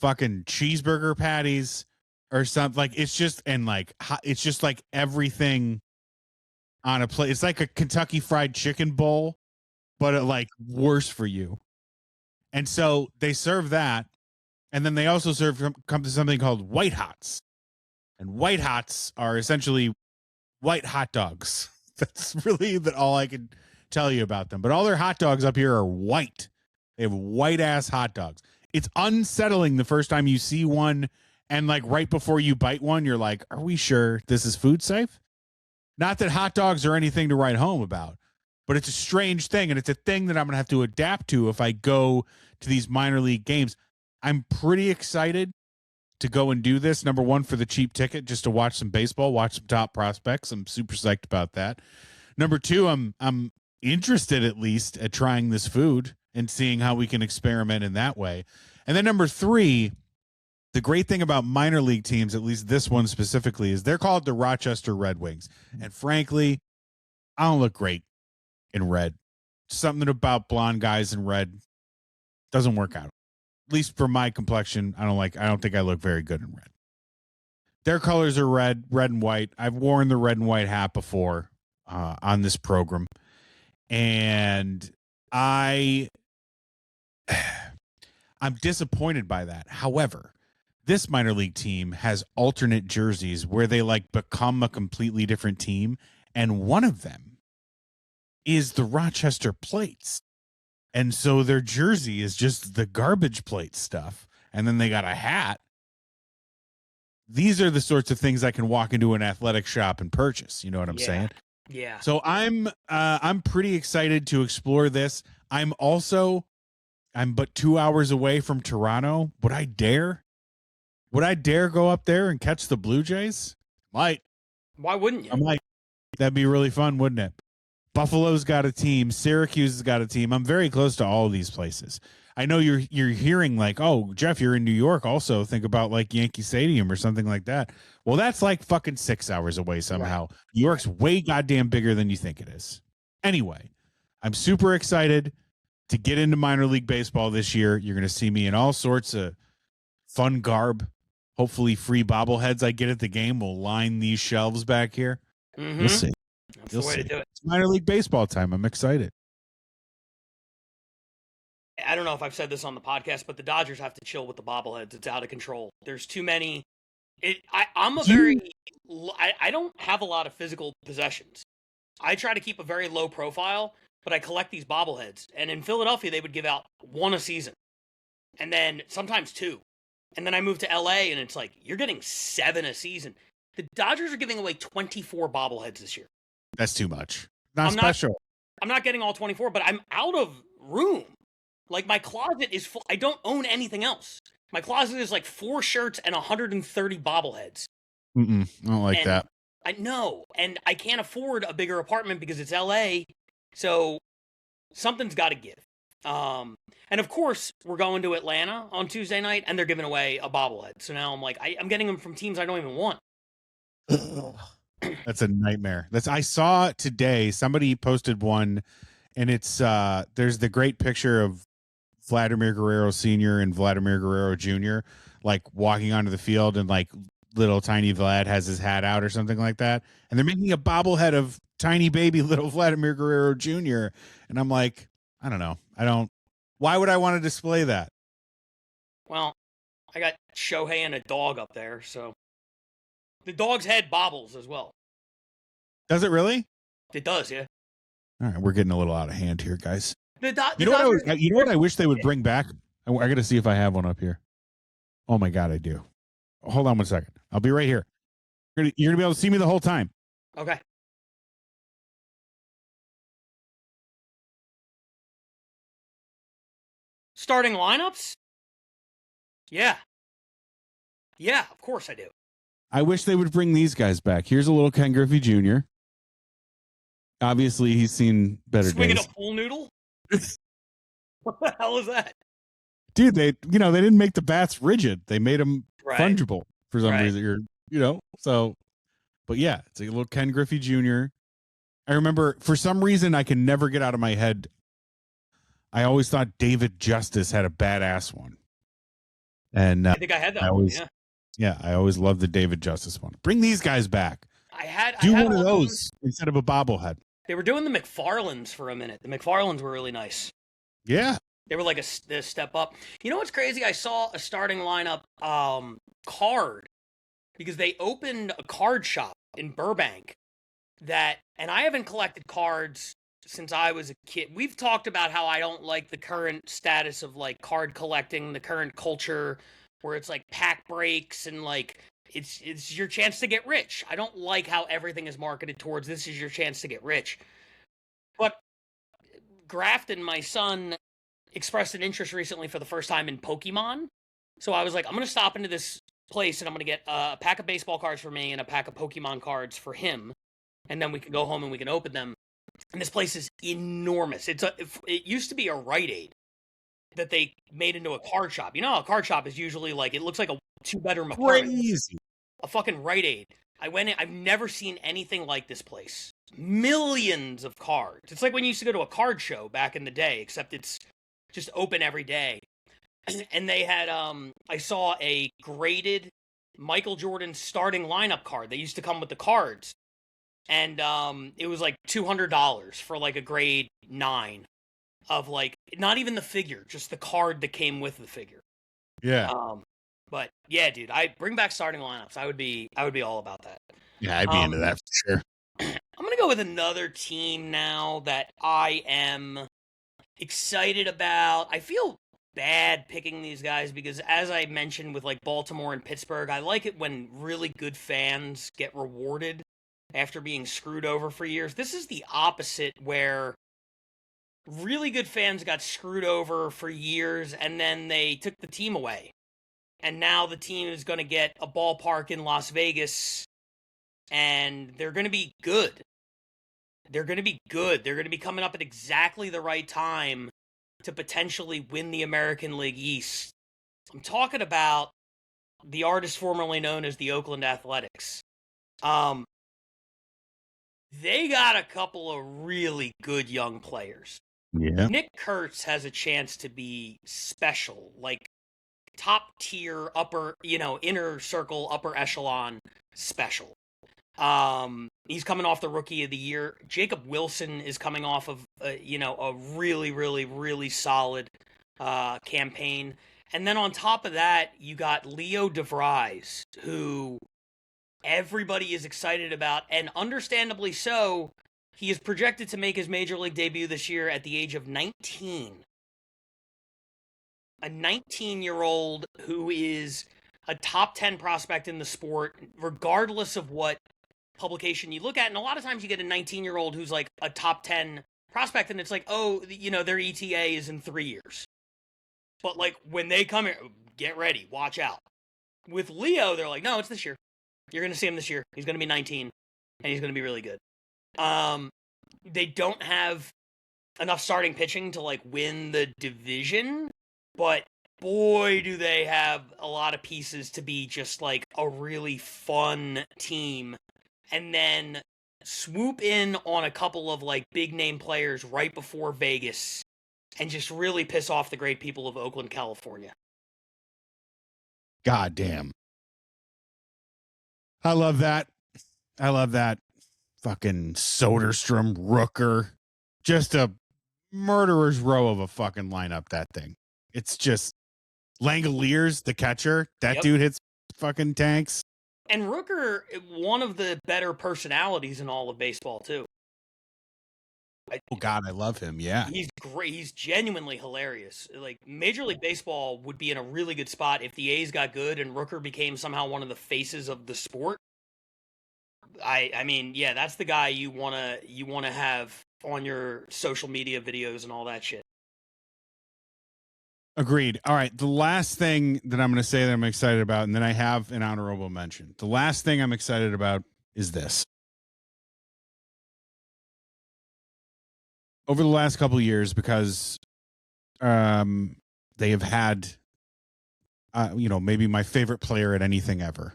fucking cheeseburger patties or something. Like it's just it's just like everything on a plate. It's like a Kentucky Fried Chicken bowl, but it like worse for you. And so they serve that, and then they also come to something called white hots. And white hots are essentially white hot dogs. That's really all I can tell you about them. But all their hot dogs up here are white. They have white ass hot dogs. It's unsettling the first time you see one, and like right before you bite one, you're like, are we sure this is food safe? Not that hot dogs are anything to write home about, but it's a strange thing, and it's a thing that I'm going to have to adapt to if I go to these minor league games. I'm pretty excited to go and do this. Number one, for the cheap ticket, just to watch some baseball, watch some top prospects. I'm super psyched about that. Number two, I'm interested at least at trying this food and seeing how we can experiment in that way. And then number three, the great thing about minor league teams, at least this one specifically, is they're called the Rochester Red Wings. And frankly, I don't look great in red. Something about blonde guys in red doesn't work out. At least for my complexion, I don't think I look very good in red. Their colors are red and white. I've worn the red and white hat before on this program. And I'm disappointed by that. However, this minor league team has alternate jerseys where they like become a completely different team. And one of them is the Rochester Plates. And so their jersey is just the garbage plate stuff. And then they got a hat. These are the sorts of things I can walk into an athletic shop and purchase. You know what I'm saying? Yeah. So I'm pretty excited to explore this. I'm but 2 hours away from Toronto. Would I dare go up there and catch the Blue Jays? Might. Why wouldn't you? I might. That'd be really fun, wouldn't it? Buffalo's got a team. Syracuse has got a team. I'm very close to all of these places. I know you're hearing like, oh, Jeff, you're in New York also. Think about like Yankee Stadium or something like that. Well, that's like fucking 6 hours away somehow. Right. New York's way goddamn bigger than you think it is. Anyway, I'm super excited to get into minor league baseball this year. You're going to see me in all sorts of fun garb. Hopefully free bobbleheads I get at the game will line these shelves back here. Mm-hmm. We'll see. That's the way to do it. It's minor league baseball time. I'm excited. I don't know if I've said this on the podcast, but the Dodgers have to chill with the bobbleheads. It's out of control. There's too many. I don't have a lot of physical possessions. I try to keep a very low profile, but I collect these bobbleheads. And in Philadelphia, they would give out one a season, and then sometimes two. And then I moved to LA, and it's like, you're getting 7 a season. The Dodgers are giving away 24 bobbleheads this year. That's too much. Not special. I'm not getting all 24, but I'm out of room. Like, my closet is full. I don't own anything else. My closet is like 4 shirts and 130 bobbleheads. I don't like that. I know. And I can't afford a bigger apartment because it's LA. So something's got to give. And of course, we're going to Atlanta on Tuesday night, and they're giving away a bobblehead. So now I'm like, I'm getting them from teams I don't even want. That's a nightmare. I saw today somebody posted one, and it's there's the great picture of Vladimir Guerrero Sr. and Vladimir Guerrero Jr. like walking onto the field, and like little tiny Vlad has his hat out or something like that, and they're making a bobblehead of tiny baby little Vladimir Guerrero Jr. And I'm like, I don't know. Why would I want to display that? Well, I got Shohei and a dog up there, so the dog's head bobbles as well. Does it really? It does, yeah. All right, we're getting a little out of hand here, guys. The You know Dodgers, what I wish they would bring back? I got to see if I have one up here. Oh my God, I do. Hold on one second. I'll be right here. You're gonna be able to see me the whole time. Okay. Starting lineups? Yeah. Yeah, of course I do. I wish they would bring these guys back. Here's a little Ken Griffey Jr. Obviously, he's seen better Swinging days. a pool noodle? What the hell is that? Dude, they didn't make the bats rigid. They made them fungible for some reason. But yeah, it's a little Ken Griffey Jr. I remember for some reason I can never get out of my head. I always thought David Justice had a badass one. And I think I had that one, yeah. Yeah, I always loved the David Justice one. Bring these guys back. I had one of those instead of a bobblehead. They were doing the McFarlands for a minute. The McFarlands were really nice. Yeah. They were like a step up. You know what's crazy? I saw a starting lineup card because they opened a card shop in Burbank and I haven't collected cards since I was a kid. We've talked about how I don't like the current status of like card collecting, the current culture where it's like pack breaks and like it's your chance to get rich. I don't like how everything is marketed towards this is your chance to get rich. But Grafton, my son, expressed an interest recently for the first time in Pokemon. So I was like, I'm going to stop into this place and I'm going to get a pack of baseball cards for me and a pack of Pokemon cards for him. And then we can go home and we can open them. And this place is enormous. It used to be a Rite Aid that they made into a card shop. You know how a card shop is usually like, it looks like a 2-bedroom apartment. Crazy. A fucking Rite Aid. I went in, I've never seen anything like this place. Millions of cards. It's like when you used to go to a card show back in the day, except it's just open every day. And they had, I saw a graded Michael Jordan starting lineup card. They used to come with the cards. And it was like $200 for like a grade 9 of like, not even the figure, just the card that came with the figure. Yeah. But yeah, dude, I bring back starting lineups. I would be all about that. Yeah, I'd be into that for sure. I'm going to go with another team now that I am excited about. I feel bad picking these guys because as I mentioned with like Baltimore and Pittsburgh, I like it when really good fans get rewarded after being screwed over for years. This is the opposite where really good fans got screwed over for years and then they took the team away. And now the team is going to get a ballpark in Las Vegas and they're going to be good. They're going to be good. They're going to be coming up at exactly the right time to potentially win the American League East. I'm talking about the artist formerly known as the Oakland Athletics. They got a couple of really good young players. Yeah. Nick Kurtz has a chance to be special, like top tier, upper, inner circle, upper echelon special. He's coming off the Rookie of the Year. Jacob Wilson is coming off of, a really, really, really solid campaign. And then on top of that, you got Leo DeVries, who everybody is excited about, and understandably so. He is projected to make his Major League debut this year at the age of 19. A 19-year-old who is a top 10 prospect in the sport, regardless of what publication you look at. And a lot of times you get a 19-year-old who's like a top 10 prospect, and it's like, oh, their ETA is in 3 years. But like when they come here, get ready, watch out. With Leo, they're like, no, it's this year. You're going to see him this year. He's going to be 19, and he's going to be really good. They don't have enough starting pitching to like win the division, but boy, do they have a lot of pieces to be just like a really fun team. And then swoop in on a couple of like big name players right before Vegas and just really piss off the great people of Oakland, California. God damn. I love that. Fucking Soderstrom, Rooker. Just a murderer's row of a fucking lineup, that thing. It's just Langoliers, the catcher. That dude hits fucking tanks. And Rooker, one of the better personalities in all of baseball, too. Oh God, I love him. Yeah. He's great. He's genuinely hilarious. Like Major League Baseball would be in a really good spot if the A's got good and Rooker became somehow one of the faces of the sport. I mean, yeah, that's the guy you wanna have on your social media videos and all that shit. Agreed. All right. The last thing that I'm going to say that I'm excited about, and then I have an honorable mention. The last thing I'm excited about is this. Over the last couple of years, because they have had, maybe my favorite player at anything ever.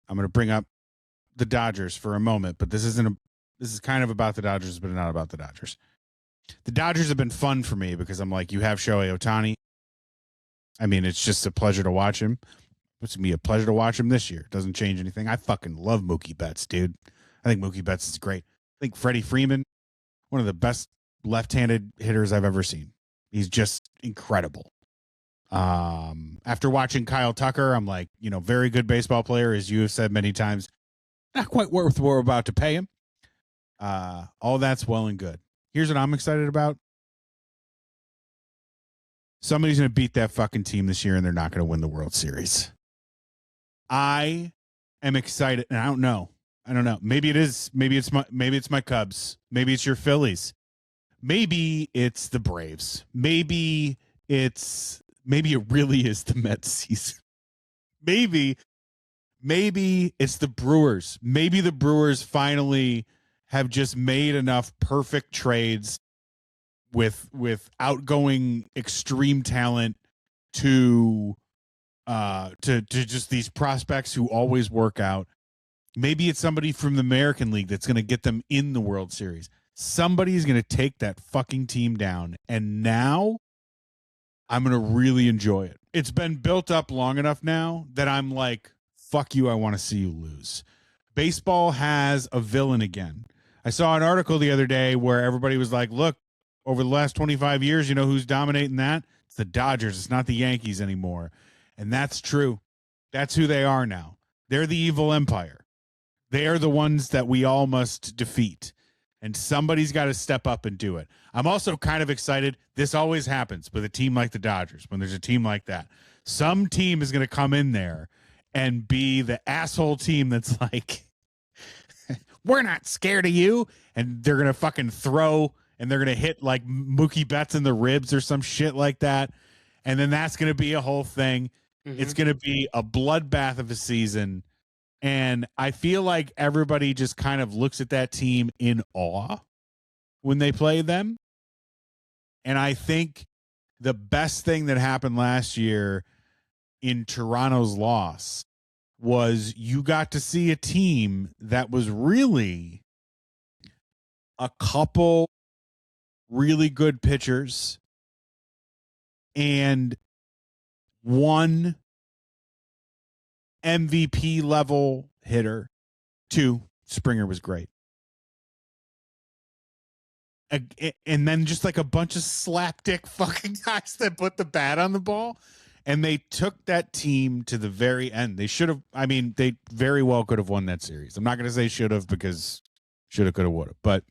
I'm going to bring up the Dodgers for a moment, but this is kind of about the Dodgers, but not about the Dodgers. The Dodgers have been fun for me because I'm like, you have Shohei Ohtani. I mean, it's just a pleasure to watch him. It's going to be a pleasure to watch him this year. It doesn't change anything. I fucking love Mookie Betts, dude. I think Mookie Betts is great. I think Freddie Freeman, one of the best left-handed hitters I've ever seen. He's just incredible. After watching Kyle Tucker, I'm like, very good baseball player, as you have said many times. Not quite worth what we're about to pay him. All that's well and good. Here's what I'm excited about. Somebody's going to beat that fucking team this year, and they're not going to win the World Series. I am excited, and I don't know. Maybe it is. Maybe it's my Cubs. Maybe it's your Phillies. Maybe it's the Braves. Maybe it really is the Mets season. Maybe it's the Brewers. Maybe the Brewers finally have just made enough perfect trades with outgoing extreme talent to just these prospects who always work out. Maybe it's somebody from the American League that's going to get them in the World Series. Somebody's going to take that fucking team down, and now I'm going to really enjoy it. It's been built up long enough now that I'm like, fuck you, I want to see you lose. Baseball has a villain again. I saw an article the other day where everybody was like, look, over the last 25 years, you know who's dominating that? It's the Dodgers. It's not the Yankees anymore. And that's true. That's who they are now. They're the evil empire. They are the ones that we all must defeat. And somebody's got to step up and do it. I'm also kind of excited. This always happens with a team like the Dodgers. When there's a team like that, some team is going to come in there and be the asshole team that's like, we're not scared of you. And they're going to fucking throw and they're going to hit like Mookie Betts in the ribs or some shit like that. And then that's going to be a whole thing. Mm-hmm. It's going to be a bloodbath of a season. And I feel like everybody just kind of looks at that team in awe when they play them. And I think the best thing that happened last year in Toronto's loss was you got to see a team that was really a couple really good pitchers and one MVP level hitter. 2, Springer was great. And then just like a bunch of slapdick fucking guys that put the bat on the ball. And they took that team to the very end. They should have, they very well could have won that series. I'm not going to say should have because should have, could have, would have. But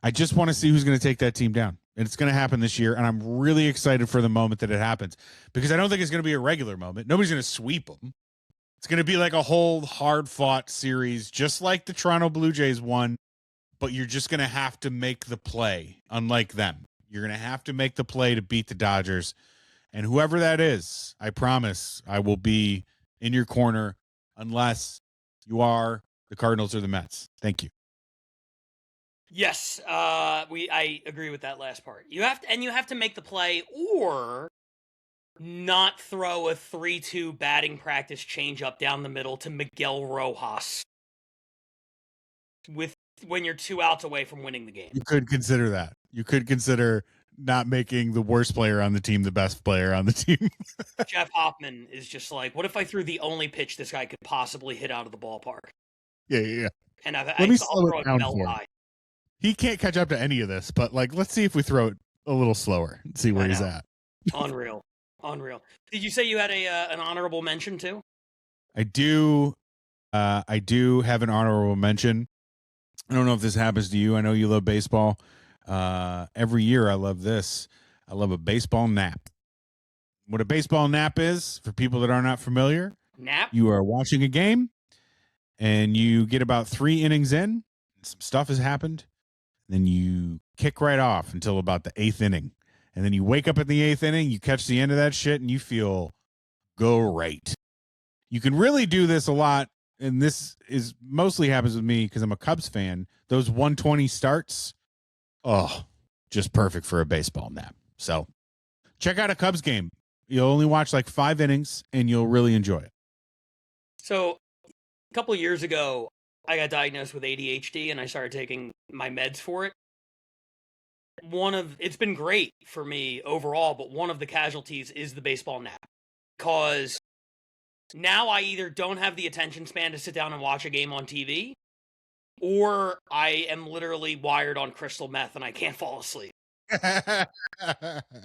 I just want to see who's going to take that team down. And it's going to happen this year. And I'm really excited for the moment that it happens because I don't think it's going to be a regular moment. Nobody's going to sweep them. It's going to be like a whole hard-fought series, just like the Toronto Blue Jays won, but you're just going to have to make the play, unlike them. You're going to have to make the play to beat the Dodgers. And whoever that is, I promise I will be in your corner unless you are the Cardinals or the Mets. Thank you. Yes, I agree with that last part. You have to make the play or not throw a 3-2 batting practice change up down the middle to Miguel Rojas when you're 2 outs away from winning the game. You could consider that. You could consider not making the worst player on the team the best player on the team. Jeff Hoffman is just like, what if I threw the only pitch this guy could possibly hit out of the ballpark? Yeah. And Let me slow it down for him. He can't catch up to any of this, but like, let's see if we throw it a little slower and see where he's at. Unreal. Did you say you had an honorable mention too? I do have an honorable mention. I don't know if this happens to you. I know you love baseball. Every year I love this. I love a baseball nap. What a baseball nap is, for people that are not familiar, Nap? you are watching a game and you get about 3 innings in, some stuff has happened, then you kick right off until about the 8th inning. And then you wake up in the 8th inning, you catch the end of that shit, and you feel great. You can really do this a lot, and this is mostly happens with me because I'm a Cubs fan. Those 120 starts, just perfect for a baseball nap. So check out a Cubs game. You'll only watch like 5 innings, and you'll really enjoy it. So a couple of years ago, I got diagnosed with ADHD, and I started taking my meds for it. It's been great for me overall, but one of the casualties is the baseball nap. Because now I either don't have the attention span to sit down and watch a game on TV, or I am literally wired on crystal meth and I can't fall asleep.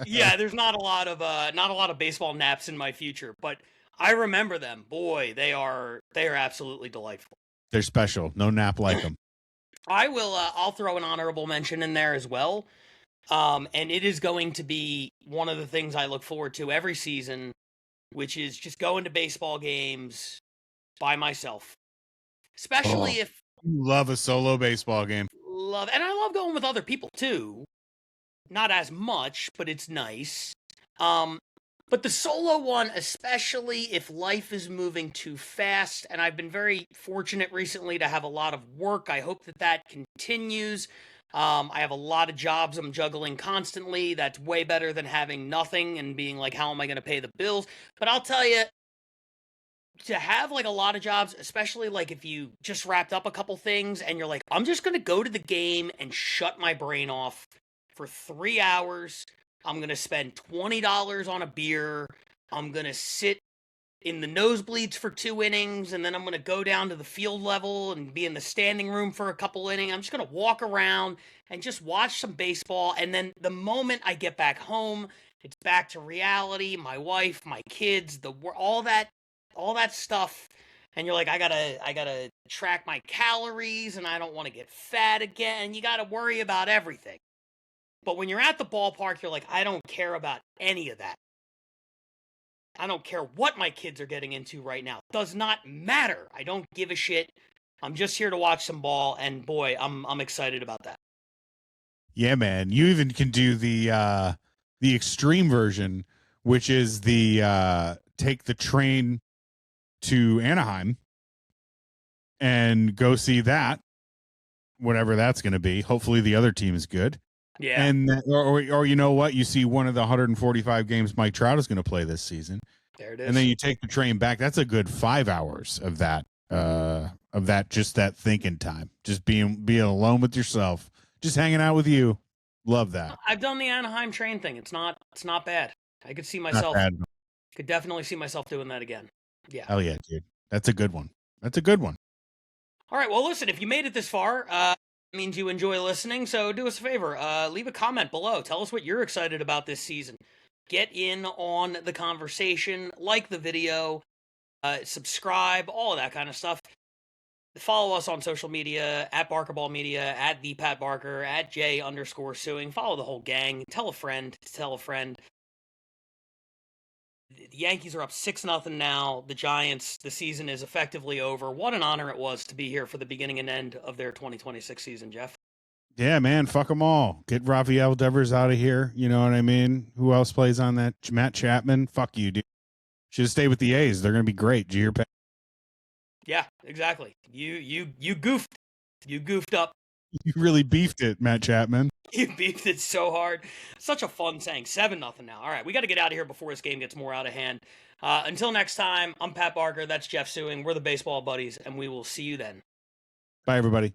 Yeah, there's not a lot of baseball naps in my future, but I remember them. Boy, they are absolutely delightful. They're special. No nap like them. I'll throw an honorable mention in there as well. And it is going to be one of the things I look forward to every season, which is just going to baseball games by myself. Especially if you love a solo baseball game. And I love going with other people too. Not as much, but it's nice. But the solo one, especially if life is moving too fast, and I've been very fortunate recently to have a lot of work. I hope that continues. I have a lot of jobs I'm juggling constantly. That's way better than having nothing and being like, how am I going to pay the bills? But I'll tell you, to have like a lot of jobs, especially like if you just wrapped up a couple things and you're like, I'm just going to go to the game and shut my brain off for 3 hours. I'm going to spend $20 on a beer. I'm going to sit in the nosebleeds for 2 innings, and then I'm going to go down to the field level and be in the standing room for a couple innings. I'm just going to walk around and just watch some baseball. And then the moment I get back home, it's back to reality. My wife, my kids, all that stuff. And you're like, I gotta track my calories, and I don't want to get fat again. You got to worry about everything. But when you're at the ballpark, you're like, I don't care about any of that. I don't care what my kids are getting into right now. It does not matter. I don't give a shit. I'm just here to watch some ball, and boy, I'm excited about that. Yeah, man. You even can do the extreme version, which is the take the train to Anaheim and go see that, whatever that's going to be. Hopefully the other team is good. Yeah. And or you know what? You see one of the 145 games Mike Trout is going to play this season. There it is. And then you take the train back. That's a good 5 hours of that just that thinking time. Just being alone with yourself. Just hanging out with you. Love that. I've done the Anaheim train thing. It's not bad. I could see myself could definitely see myself doing that again. Yeah. Hell yeah, dude. That's a good one. All right, well listen, if you made it this far, it means you enjoy listening, so do us a favor. Leave a comment below. Tell us what you're excited about this season. Get in on the conversation, like the video, subscribe, all of that kind of stuff. Follow us on social media, at Barkerball Media, at the Pat Barker, at J_suing. Follow the whole gang. Tell a friend to tell a friend. The Yankees are up 6-0 now. The Giants, the season is effectively over. What an honor it was to be here for the beginning and end of their 2026 season, Jeff. Yeah, man, fuck them all. Get Rafael Devers out of here. You know what I mean? Who else plays on that? Matt Chapman? Fuck you, dude. Should have stayed with the A's. They're going to be great. Did you hear, Pat? Yeah, exactly. You goofed. You goofed up. You really beefed it, Matt Chapman. You beefed it so hard. Such a fun saying. 7-0 now. All right, we got to get out of here before this game gets more out of hand. Until next time, I'm Pat Barker. That's Jeff Suing. We're the Baseball Buddies, and we will see you then. Bye, everybody.